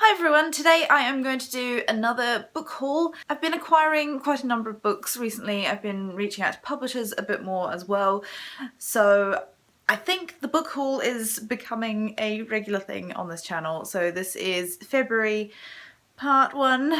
Hi everyone, today I am going to do another book haul. I've been acquiring quite a number of books recently. I've been reaching out to publishers a bit more as well. So I think the book haul is becoming a regular thing on this channel. So this is February part 1.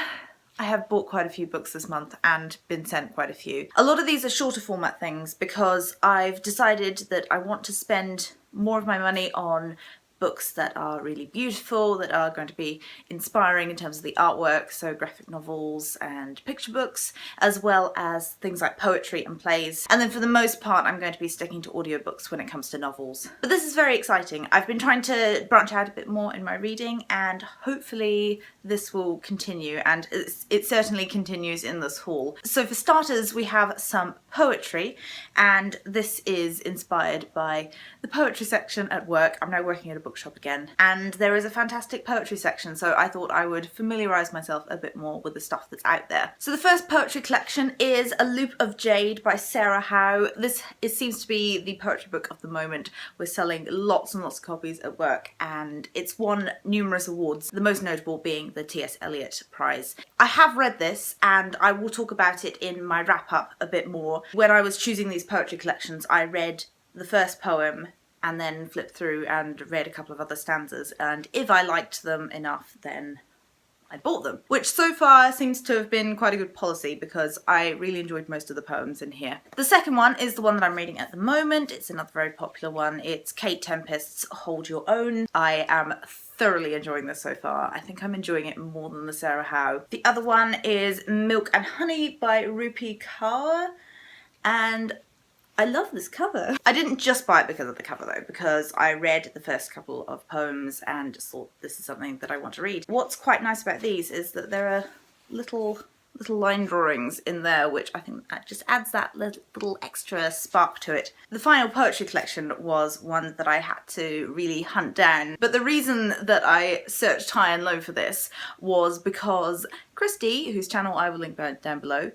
I have bought quite a few books this month and been sent quite a few. A lot of these are shorter format things because I've decided that I want to spend more of my money on books that are really beautiful, that are going to be inspiring in terms of the artwork, so graphic novels and picture books, as well as things like poetry and plays. And then for the most part, I'm going to be sticking to audiobooks when it comes to novels. But this is very exciting. I've been trying to branch out a bit more in my reading, and hopefully this will continue, and it certainly continues in this haul. So for starters, we have some poetry, and this is inspired by the poetry section at work. I'm now working at a bookshop again, and there is a fantastic poetry section, so I thought I would familiarise myself a bit more with the stuff that's out there. So the first poetry collection is A Loop of Jade by Sarah Howe. It seems to be the poetry book of the moment. We're selling lots and lots of copies at work, and it's won numerous awards, the most notable being the T.S. Eliot Prize. I have read this, and I will talk about it in my wrap-up a bit more. When I was choosing these poetry collections, I read the first poem and then flipped through and read a couple of other stanzas, and if I liked them enough, then I bought them, which so far seems to have been quite a good policy because I really enjoyed most of the poems in here. The second one is the one that I'm reading at the moment. It's another very popular one. It's Kate Tempest's Hold Your Own. I am thoroughly enjoying this so far. I think I'm enjoying it more than the Sarah Howe. The other one is Milk and Honey by Rupi Kaur, and I love this cover. I didn't just buy it because of the cover though, because I read the first couple of poems and just thought this is something that I want to read. What's quite nice about these is that there are little line drawings in there, which I think that just adds that little extra spark to it. The final poetry collection was one that I had to really hunt down, but the reason that I searched high and low for this was because Christy, whose channel I will link down below,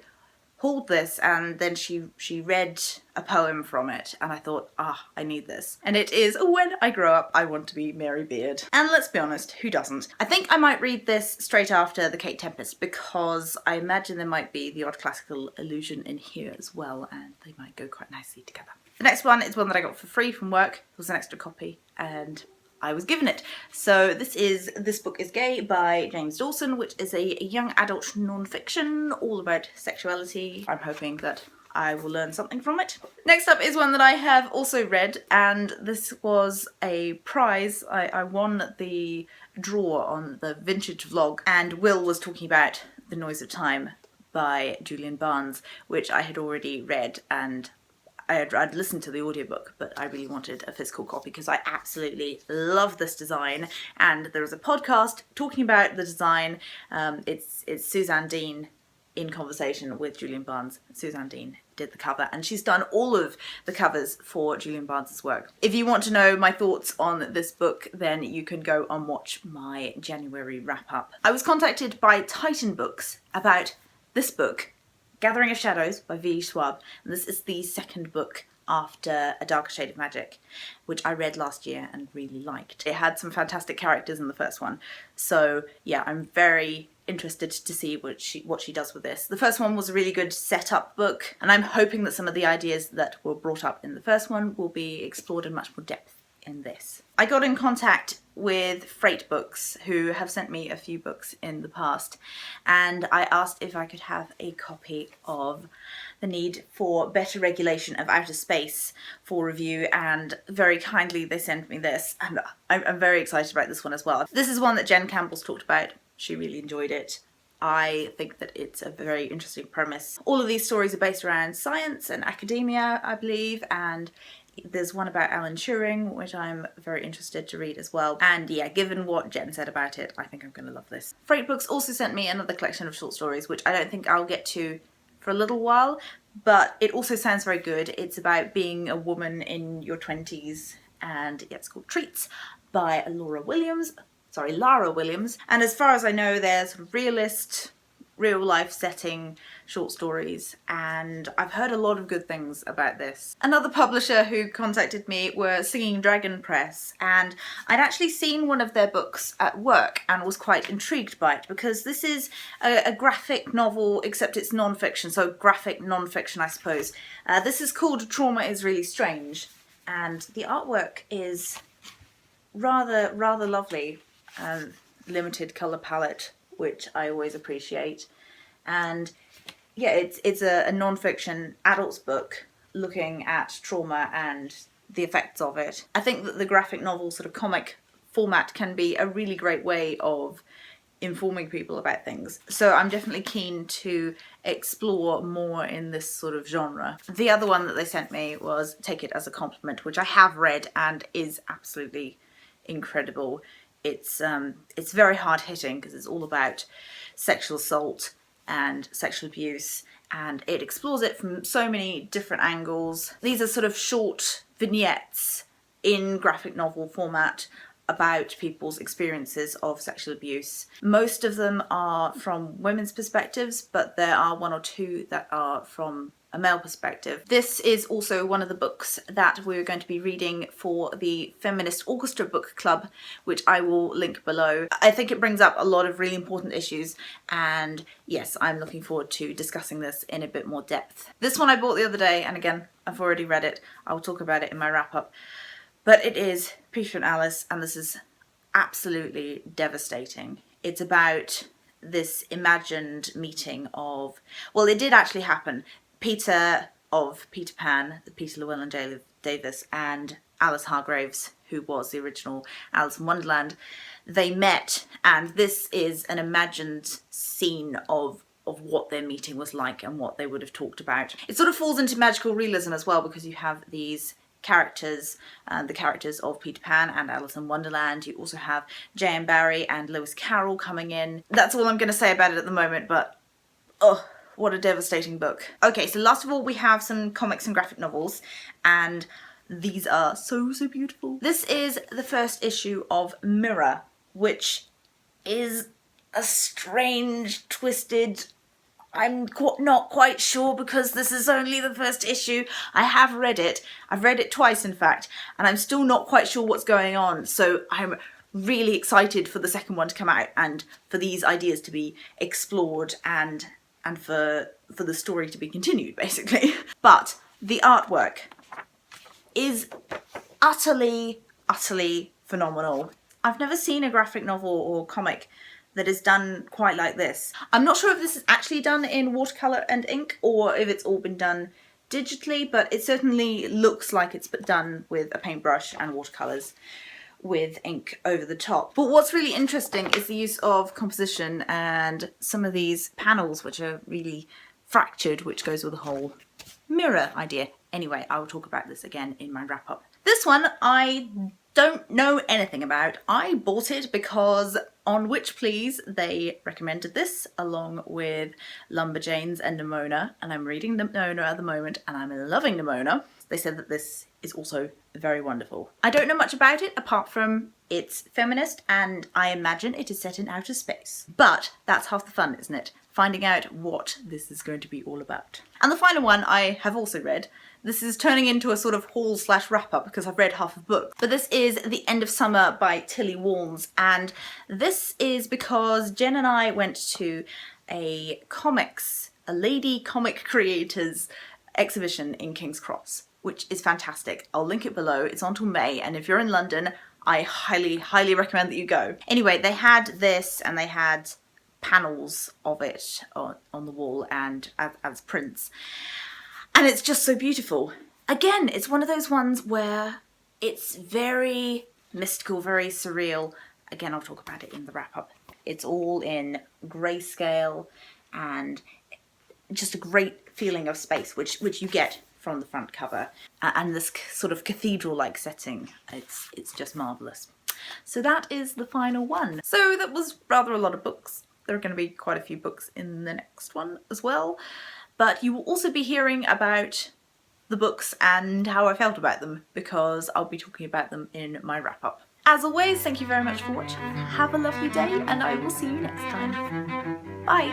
hauled this, and then she read a poem from it, and I thought, I need this. And it is When I Grow Up, I Want to Be Mary Beard. And let's be honest, who doesn't? I think I might read this straight after the Kate Tempest because I imagine there might be the odd classical allusion in here as well, and they might go quite nicely together. The next one is one that I got for free from work. It was an extra copy, and I was given it. So This Book is Gay by James Dawson, which is a young adult non-fiction all about sexuality. I'm hoping that I will learn something from it. Next up is one that I have also read, and this was a prize. I won the draw on the vintage vlog, and Will was talking about The Noise of Time by Julian Barnes, which I had already read, and I'd listened to the audiobook, but I really wanted a physical copy because I absolutely love this design. And there was a podcast talking about the design. It's Suzanne Dean in conversation with Julian Barnes. Suzanne Dean did the cover, and she's done all of the covers for Julian Barnes's work. If you want to know my thoughts on this book, then you can go and watch my January wrap-up. I was contacted by Titan Books about this book, Gathering of Shadows by V. Schwab, and this is the second book after A Darker Shade of Magic, which I read last year and really liked. It had some fantastic characters in the first one, so yeah, I'm very interested to see what she does with this. The first one was a really good setup book, and I'm hoping that some of the ideas that were brought up in the first one will be explored in much more depth in this. I got in contact with Freight Books, who have sent me a few books in the past, and I asked if I could have a copy of The Need for Better Regulation of Outer Space for review, and very kindly they sent me this, and I'm very excited about this one as well. This is one that Jen Campbell's talked about. She really enjoyed it. I think that it's a very interesting premise. All of these stories are based around science and academia, I believe, and there's one about Alan Turing, which I'm very interested to read as well. And yeah, given what Jen said about it, I think I'm going to love this. Freight Books also sent me another collection of short stories, which I don't think I'll get to for a little while, but it also sounds very good. It's about being a woman in your 20s, and yeah, it's called Treats by Lara Williams. And as far as I know, they're sort of realist real life setting short stories, and I've heard a lot of good things about this. Another publisher who contacted me were Singing Dragon Press, and I'd actually seen one of their books at work and was quite intrigued by it because this is a graphic novel, except it's non-fiction, so graphic non-fiction I suppose. This is called Trauma is Really Strange, and the artwork is rather lovely. Limited colour palette, which I always appreciate. And yeah, it's a non-fiction adults book looking at trauma and the effects of it. I think that the graphic novel sort of comic format can be a really great way of informing people about things. So I'm definitely keen to explore more in this sort of genre. The other one that they sent me was Take It As a Compliment, which I have read and is absolutely incredible. It's very hard hitting because it's all about sexual assault and sexual abuse, and it explores it from so many different angles. These are sort of short vignettes in graphic novel format about people's experiences of sexual abuse. Most of them are from women's perspectives, but there are one or two that are from a male perspective. This is also one of the books that we're going to be reading for the Feminist Orchestra Book Club, which I will link below. I think it brings up a lot of really important issues, and yes, I'm looking forward to discussing this in a bit more depth. This one I bought the other day, and again, I've already read it. I'll talk about it in my wrap-up. But it is Peter and Alice, and this is absolutely devastating. It's about this imagined meeting of, well, it did actually happen. Peter of Peter Pan, Peter Llewellyn-Davies, and Alice Hargraves, who was the original Alice in Wonderland, they met, and this is an imagined scene of what their meeting was like and what they would have talked about. It sort of falls into magical realism as well, because you have these characters, the characters of Peter Pan and Alice in Wonderland. You also have J.M. Barrie and Lewis Carroll coming in. That's all I'm going to say about it at the moment, but oh, what a devastating book. Okay, so last of all we have some comics and graphic novels, and these are so beautiful. This is the first issue of Mirror, which is a strange, twisted, I'm not quite sure because this is only the first issue. I have read it. I've read it twice, in fact, and I'm still not quite sure what's going on. So I'm really excited for the second one to come out and for these ideas to be explored and for the story to be continued, basically. But the artwork is utterly phenomenal. I've never seen a graphic novel or comic that is done quite like this. I'm not sure if this is actually done in watercolour and ink or if it's all been done digitally, but it certainly looks like it's done with a paintbrush and watercolours with ink over the top. But what's really interesting is the use of composition and some of these panels which are really fractured, which goes with the whole mirror idea. Anyway, I will talk about this again in my wrap up. This one I don't know anything about. I bought it because on Witch Please they recommended this along with Lumberjanes and Nimona, and I'm reading Nimona at the moment and I'm loving Nimona. They said that this is also very wonderful. I don't know much about it apart from it's feminist and I imagine it is set in outer space. But that's half the fun, isn't it? Finding out what this is going to be all about. And the final one I have also read. This is turning into a sort of haul slash wrap up because I've read half a book. But this is The End of Summer by Tilly Walms, and this is because Jen and I went to a lady comic creators exhibition in King's Cross, which is fantastic. I'll link it below. It's on till May, and if you're in London, I highly recommend that you go. Anyway, they had this and they had panels of it on the wall and as prints. And it's just so beautiful. Again, it's one of those ones where it's very mystical, very surreal. Again, I'll talk about it in the wrap up. It's all in grayscale and just a great feeling of space, which you get from the front cover. And this sort of cathedral-like setting, it's just marvellous. So that is the final one. So that was rather a lot of books. There are going to be quite a few books in the next one as well. But you will also be hearing about the books and how I felt about them because I'll be talking about them in my wrap-up. As always, thank you very much for watching. Have a lovely day, and I will see you next time. Bye!